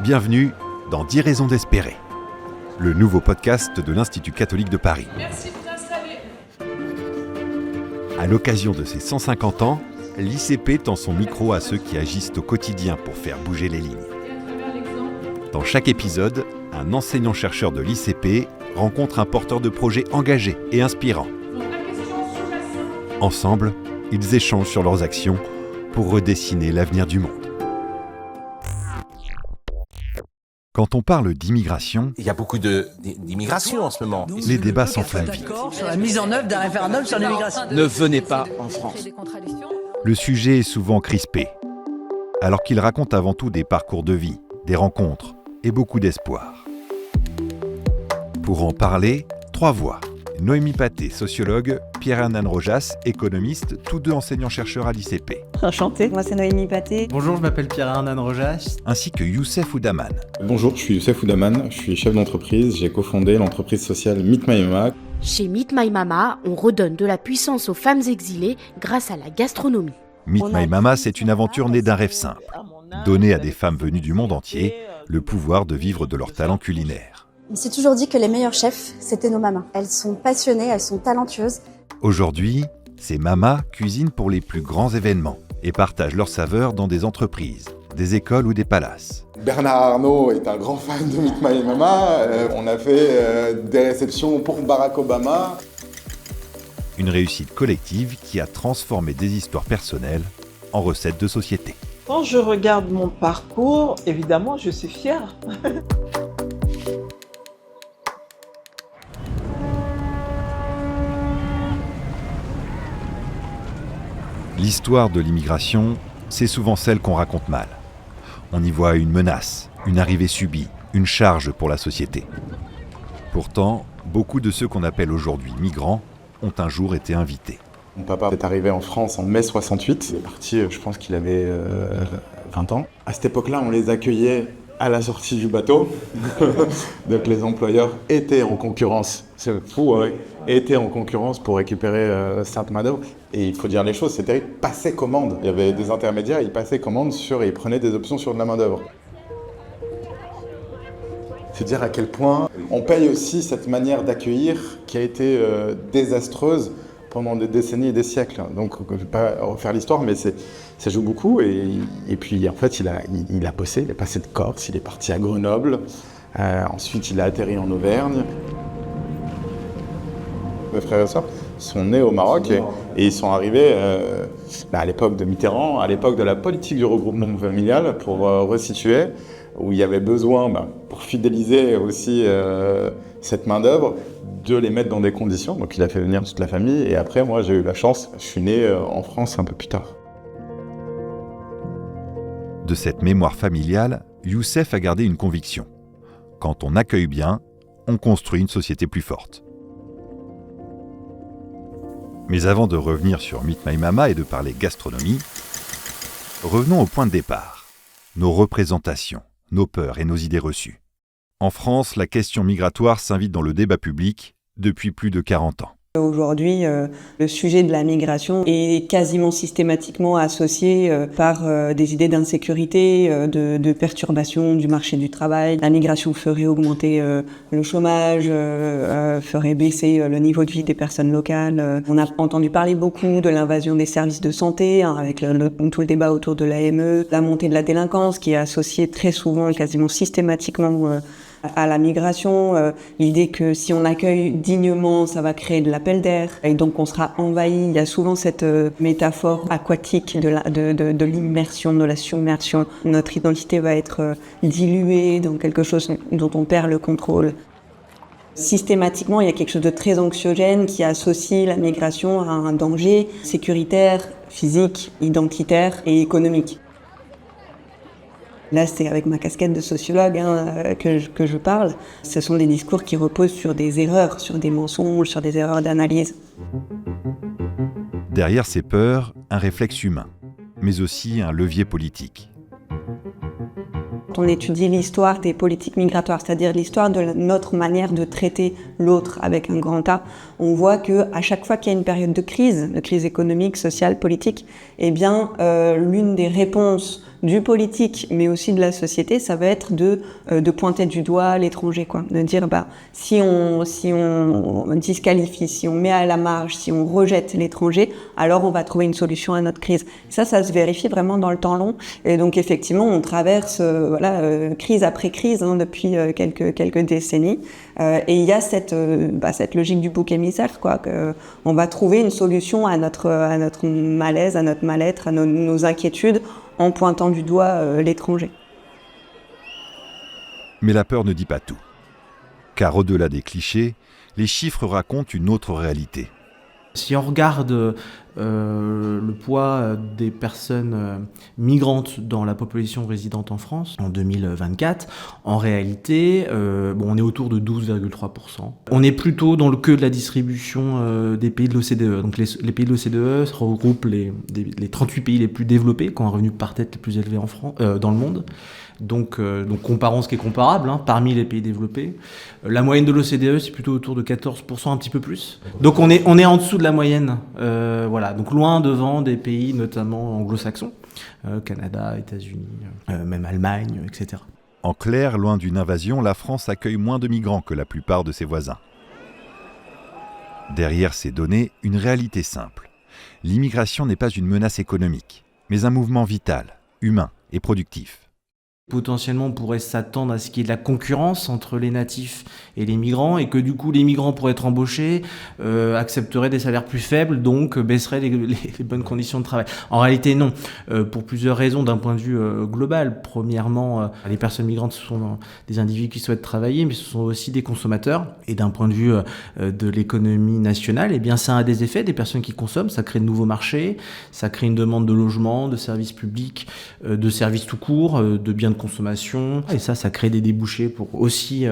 Bienvenue dans 10 raisons d'espérer, le nouveau podcast de l'Institut catholique de Paris. Merci de vous installer. À l'occasion de ses 150 ans, l'ICP tend son micro à ceux qui agissent au quotidien pour faire bouger les lignes. Et à travers l'exemple, Dans chaque épisode, un enseignant-chercheur de l'ICP rencontre un porteur de projet engagé et inspirant. donc la question sous-jacente. Ensemble, ils échangent sur leurs actions pour redessiner l'avenir du monde. Quand on parle d'immigration, Il y a beaucoup d'immigration en ce moment. les débats s'enflamment vite. D'accord sur la mise en œuvre d'un référendum sur l'immigration. Ne venez pas en France. Le sujet est souvent crispé, alors qu'il raconte avant tout des parcours de vie, des rencontres et beaucoup d'espoir. Pour en parler, 3 voix. Noémie Paté, sociologue, Pierre-Hernan Rojas, économiste, tous deux enseignants-chercheurs à l'ICP, Enchantée, moi c'est Noémie Paté. Bonjour, je m'appelle Pierre-Hernan Rojas. ainsi que Youssef Oudaman, Bonjour, je suis Youssef Oudaman, je suis chef d'entreprise, j'ai cofondé l'entreprise sociale Meet My Mama. Chez Meet My Mama, on redonne de la puissance aux femmes exilées grâce à la gastronomie. Meet My Mama, c'est une aventure née d'un rêve simple, donner à des femmes venues du monde entier le pouvoir de vivre de leur talent culinaire. On s'est toujours dit que les meilleurs chefs, c'était nos mamas. Elles sont passionnées, elles sont talentueuses. Aujourd'hui, ces mamas cuisinent pour les plus grands événements et partagent leurs saveurs dans des entreprises, des écoles ou des palaces. Bernard Arnault est un grand fan de Meet My Mama. On a fait des réceptions pour Barack Obama. Une réussite collective qui a transformé des histoires personnelles en recettes de société. Quand je regarde mon parcours, évidemment, je suis fière. L'histoire de l'immigration, c'est souvent celle qu'on raconte mal. On y voit une menace, une arrivée subie, une charge pour la société. Pourtant, beaucoup de ceux qu'on appelle aujourd'hui migrants ont un jour été invités. Mon papa est arrivé en France en mai 68. Il est parti, je pense qu'il avait 20 ans. À cette époque-là, on les accueillait à la sortie du bateau. Donc les employeurs étaient en concurrence. C'est fou, ouais. Étaient en concurrence pour récupérer cette main-d'œuvre. Et il faut dire les choses, c'est terrible. Ils passaient commande. Il y avait des intermédiaires, ils passaient commande et ils prenaient des options sur de la main-d'œuvre. C'est dire à quel point on paye aussi cette manière d'accueillir qui a été désastreuse pendant des décennies et des siècles. Donc je ne vais pas refaire l'histoire, mais ça joue beaucoup. Et puis en fait, il a bossé, il est passé de Corse, il est parti à Grenoble. Ensuite, il a atterri en Auvergne. Mes frères et sœurs sont nés au Maroc et ils sont arrivés à l'époque de Mitterrand, à l'époque de la politique du regroupement familial, pour resituer, où il y avait besoin, pour fidéliser aussi cette main-d'œuvre, de les mettre dans des conditions. Donc il a fait venir toute la famille et après, moi, j'ai eu la chance, je suis né en France un peu plus tard. De cette mémoire familiale, Youssef a gardé une conviction. Quand on accueille bien, on construit une société plus forte. Mais avant de revenir sur Meet My Mama et de parler gastronomie, revenons au point de départ, nos représentations, nos peurs et nos idées reçues. En France, la question migratoire s'invite dans le débat public depuis plus de 40 ans. Aujourd'hui, le sujet de la migration est quasiment systématiquement associé par des idées d'insécurité, de perturbation du marché du travail. La migration ferait augmenter le chômage, ferait baisser le niveau de vie des personnes locales. On a entendu parler beaucoup de l'invasion des services de santé, avec tout le débat autour de l'AME, la montée de la délinquance qui est associée très souvent, quasiment systématiquement, à la migration, l'idée que si on accueille dignement, ça va créer de l'appel d'air et donc on sera envahi. Il y a souvent cette métaphore aquatique de l'immersion, de la submersion. Notre identité va être diluée dans quelque chose dont on perd le contrôle. Systématiquement, il y a quelque chose de très anxiogène qui associe la migration à un danger sécuritaire, physique, identitaire et économique. Là, c'est avec ma casquette de sociologue que je parle. Ce sont des discours qui reposent sur des erreurs, sur des mensonges, sur des erreurs d'analyse. Derrière ces peurs, un réflexe humain, mais aussi un levier politique. Quand on étudie l'histoire des politiques migratoires, c'est-à-dire l'histoire de notre manière de traiter l'autre avec un grand A, on voit qu'à chaque fois qu'il y a une période de crise économique, sociale, politique, eh bien, l'une des réponses du politique, mais aussi de la société, ça va être de pointer du doigt l'étranger, quoi. De dire, si on disqualifie, si on met à la marge, si on rejette l'étranger, alors on va trouver une solution à notre crise. Ça se vérifie vraiment dans le temps long. Et donc, effectivement, on traverse, crise après crise, depuis quelques décennies. Et il y a cette logique du bouc émissaire, quoi, qu'on va trouver une solution à notre malaise, à notre mal-être, à nos inquiétudes, en pointant du doigt l'étranger. Mais la peur ne dit pas tout. Car au-delà des clichés, les chiffres racontent une autre réalité. Si on regarde le poids des personnes migrantes dans la population résidente en France en 2024, en réalité, on est autour de 12,3%. On est plutôt dans le queue de la distribution des pays de l'OCDE. Donc les pays de l'OCDE regroupent les 38 pays les plus développés, qui ont un revenu par tête les plus élevés dans le monde. Donc comparons ce qui est comparable, parmi les pays développés. La moyenne de l'OCDE, c'est plutôt autour de 14%, un petit peu plus. Donc on est en dessous de la moyenne, donc loin devant des pays notamment anglo-saxons, Canada, États-Unis, même Allemagne, etc. En clair, loin d'une invasion, la France accueille moins de migrants que la plupart de ses voisins. Derrière ces données, une réalité simple. L'immigration n'est pas une menace économique, mais un mouvement vital, humain et productif. Potentiellement, on pourrait s'attendre à ce qu'il y ait de la concurrence entre les natifs et les migrants, et que du coup, les migrants, pour être embauchés, accepteraient des salaires plus faibles, donc baisseraient les bonnes conditions de travail. En réalité, non. Pour plusieurs raisons d'un point de vue global. Premièrement, les personnes migrantes, ce sont des individus qui souhaitent travailler, mais ce sont aussi des consommateurs. Et d'un point de vue de l'économie nationale, eh bien, ça a des effets. Des personnes qui consomment, ça crée de nouveaux marchés, ça crée une demande de logement, de services publics, de services tout court, de biens de consommation, et ça crée des débouchés pour aussi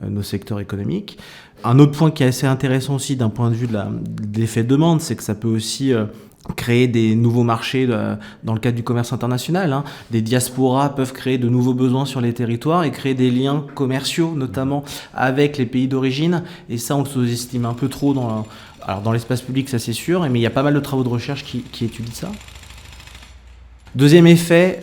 nos secteurs économiques. Un autre point qui est assez intéressant aussi d'un point de vue de l'effet de demande, c'est que ça peut aussi créer des nouveaux marchés dans le cadre du commerce international. Des diasporas peuvent créer de nouveaux besoins sur les territoires et créer des liens commerciaux, notamment avec les pays d'origine, et ça on le sous-estime un peu trop dans l'espace public, ça c'est sûr, mais il y a pas mal de travaux de recherche qui étudient ça. Deuxième effet,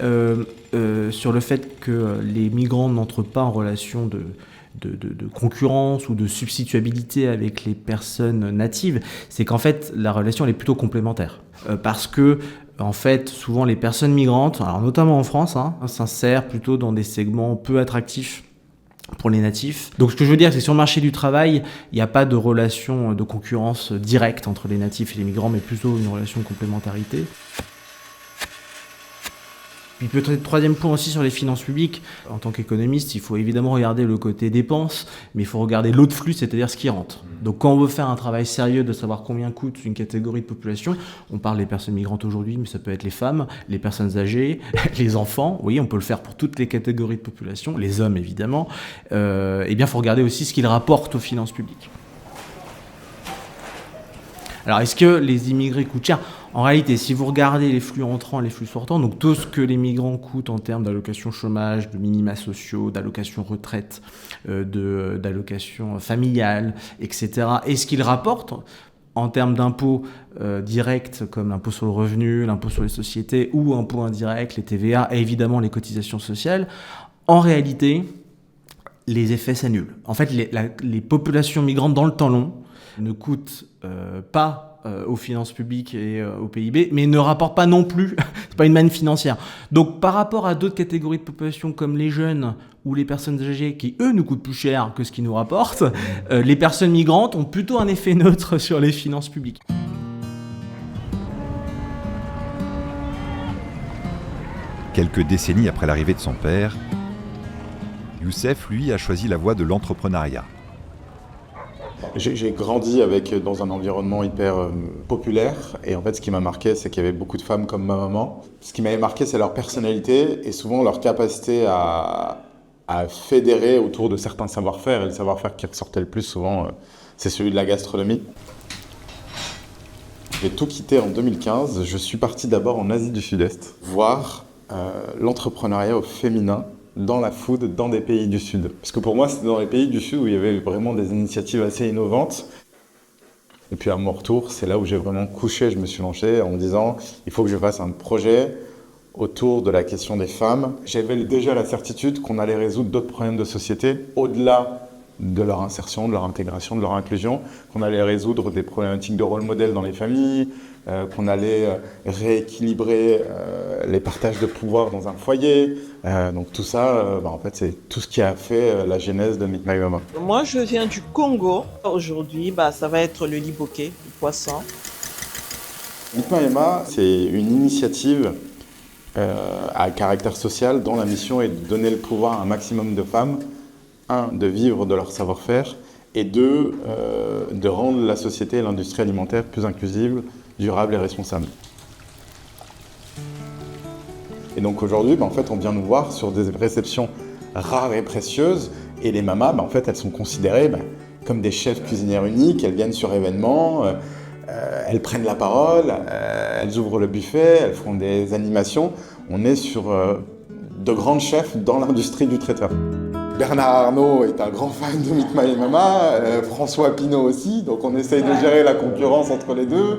sur le fait que les migrants n'entrent pas en relation de concurrence ou de substituabilité avec les personnes natives, c'est qu'en fait, la relation elle est plutôt complémentaire. Parce que, en fait, souvent les personnes migrantes, alors notamment en France, s'insèrent plutôt dans des segments peu attractifs pour les natifs. Donc ce que je veux dire, c'est que sur le marché du travail, il n'y a pas de relation de concurrence directe entre les natifs et les migrants, mais plutôt une relation de complémentarité. Puis peut-être troisième point aussi sur les finances publiques. En tant qu'économiste, il faut évidemment regarder le côté dépenses, mais il faut regarder l'autre flux, c'est-à-dire ce qui rentre. Donc quand on veut faire un travail sérieux de savoir combien coûte une catégorie de population, on parle des personnes migrantes aujourd'hui, mais ça peut être les femmes, les personnes âgées, les enfants. Oui, on peut le faire pour toutes les catégories de population, les hommes évidemment. Eh bien, il faut regarder aussi ce qu'ils rapportent aux finances publiques. Alors, est-ce que les immigrés coûtent cher ? En réalité, si vous regardez les flux entrants et les flux sortants, donc tout ce que les migrants coûtent en termes d'allocations chômage, de minima sociaux, d'allocations retraite, d'allocations familiales, etc., et ce qu'ils rapportent en termes d'impôts directs comme l'impôt sur le revenu, l'impôt sur les sociétés ou impôts indirects, les TVA et évidemment les cotisations sociales, en réalité, les effets s'annulent. En fait, les populations migrantes dans le temps long ne coûtent pas aux finances publiques et au PIB, mais ne rapportent pas non plus, c'est pas une manne financière. Donc par rapport à d'autres catégories de population comme les jeunes ou les personnes âgées qui, eux, nous coûtent plus cher que ce qu'ils nous rapportent, les personnes migrantes ont plutôt un effet neutre sur les finances publiques. Quelques décennies après l'arrivée de son père, Youssef, lui, a choisi la voie de l'entrepreneuriat. J'ai grandi dans un environnement hyper populaire, et en fait ce qui m'a marqué, c'est qu'il y avait beaucoup de femmes comme ma maman. Ce qui m'avait marqué, c'est leur personnalité et souvent leur capacité à fédérer autour de certains savoir-faire, et le savoir-faire qui ressortait le plus souvent, c'est celui de la gastronomie. J'ai tout quitté en 2015, je suis parti d'abord en Asie du Sud-Est, voir l'entrepreneuriat au féminin dans la food, dans des pays du Sud. Parce que pour moi, c'était dans les pays du Sud où il y avait vraiment des initiatives assez innovantes. Et puis à mon retour, c'est là où j'ai vraiment couché, je me suis lancé en me disant il faut que je fasse un projet autour de la question des femmes. J'avais déjà la certitude qu'on allait résoudre d'autres problèmes de société au-delà de leur insertion, de leur intégration, de leur inclusion, qu'on allait résoudre des problématiques de rôle modèle dans les familles, qu'on allait rééquilibrer les partages de pouvoir dans un foyer. Donc tout ça, en fait, c'est tout ce qui a fait la genèse de Meet My Mama. Moi, je viens du Congo. Aujourd'hui, ça va être le liboké, le poisson. Meet My Mama, c'est une initiative à caractère social dont la mission est de donner le pouvoir à un maximum de femmes, de vivre de leur savoir-faire, et de rendre la société et l'industrie alimentaire plus inclusive, durable et responsable. Et donc aujourd'hui, en fait, on vient nous voir sur des réceptions rares et précieuses, et les mamas, en fait, elles sont considérées comme des chefs cuisinières uniques. Elles viennent sur événements, elles prennent la parole, elles ouvrent le buffet, elles font des animations. On est sur de grandes chefs dans l'industrie du traiteur. Bernard Arnault est un grand fan de Meet My Mama, François Pinault aussi, donc on essaye de gérer la concurrence entre les deux.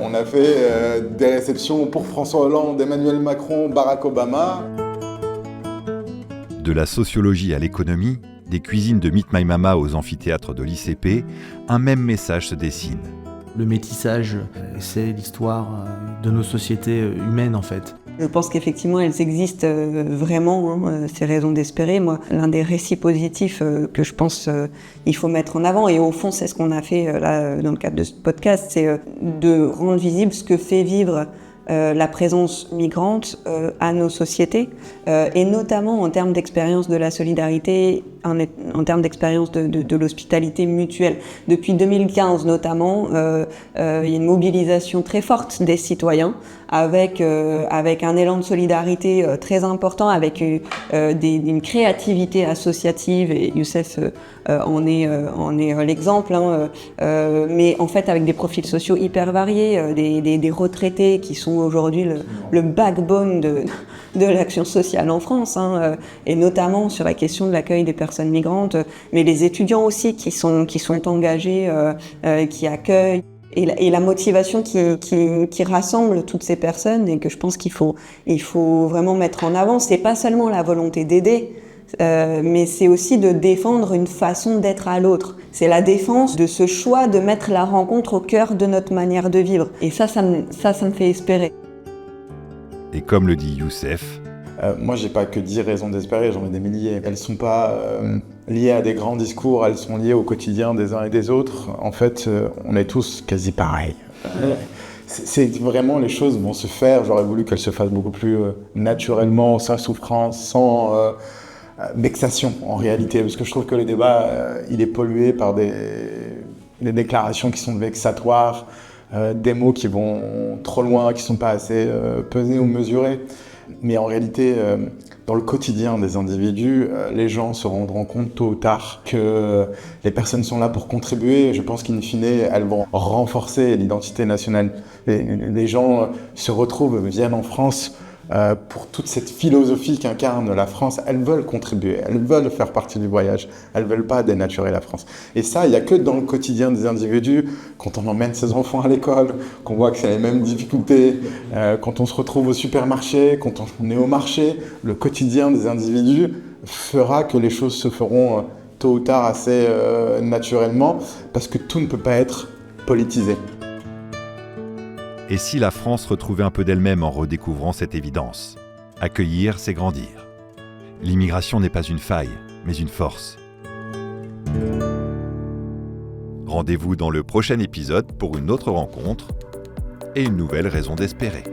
On a fait des réceptions pour François Hollande, Emmanuel Macron, Barack Obama. De la sociologie à l'économie, des cuisines de Meet My Mama aux amphithéâtres de l'ICP, un même message se dessine. Le métissage, c'est l'histoire de nos sociétés humaines en fait. Je pense qu'effectivement, elles existent vraiment, ces raisons d'espérer. Moi, l'un des récits positifs que je pense il faut mettre en avant, et au fond, c'est ce qu'on a fait là dans le cadre de ce podcast, c'est de rendre visible ce que fait vivre la présence migrante à nos sociétés, et notamment en termes d'expérience de la solidarité, en termes d'expérience de l'hospitalité mutuelle. Depuis 2015 notamment, il y a une mobilisation très forte des citoyens avec un élan de solidarité très important, avec une créativité associative, et Youssef en est l'exemple, mais en fait avec des profils sociaux hyper variés, des retraités qui sont aujourd'hui le backbone de l'action sociale en France, et notamment sur la question de l'accueil des personnes migrantes, mais les étudiants aussi qui sont engagés, qui accueillent. Et la motivation qui rassemble toutes ces personnes, et que je pense qu'il faut vraiment mettre en avant, c'est pas seulement la volonté d'aider, mais c'est aussi de défendre une façon d'être à l'autre. C'est la défense de ce choix de mettre la rencontre au cœur de notre manière de vivre. Et ça me fait espérer. Et comme le dit Youssef, moi, j'ai pas que 10 raisons d'espérer, j'en ai des milliers. Elles sont pas liées à des grands discours, elles sont liées au quotidien des uns et des autres. En fait, on est tous quasi pareils. C'est vraiment, les choses vont se faire. J'aurais voulu qu'elles se fassent beaucoup plus naturellement, sans souffrance, sans vexation en réalité, parce que je trouve que le débat, il est pollué par des déclarations qui sont vexatoires, des mots qui vont trop loin, qui sont pas assez pesés ou mesurés. Mais en réalité, dans le quotidien des individus, les gens se rendront compte tôt ou tard que les personnes sont là pour contribuer. Je pense qu'in fine, elles vont renforcer l'identité nationale. Les gens se retrouvent, viennent en France pour toute cette philosophie qu'incarne la France. Elles veulent contribuer, elles veulent faire partie du voyage, elles ne veulent pas dénaturer la France. Et ça, il n'y a que dans le quotidien des individus, quand on emmène ses enfants à l'école, qu'on voit que c'est les mêmes difficultés, quand on se retrouve au supermarché, quand on est au marché, le quotidien des individus fera que les choses se feront tôt ou tard assez naturellement, parce que tout ne peut pas être politisé. Et si la France retrouvait un peu d'elle-même en redécouvrant cette évidence ? Accueillir, c'est grandir. L'immigration n'est pas une faille, mais une force. Rendez-vous dans le prochain épisode pour une autre rencontre et une nouvelle raison d'espérer.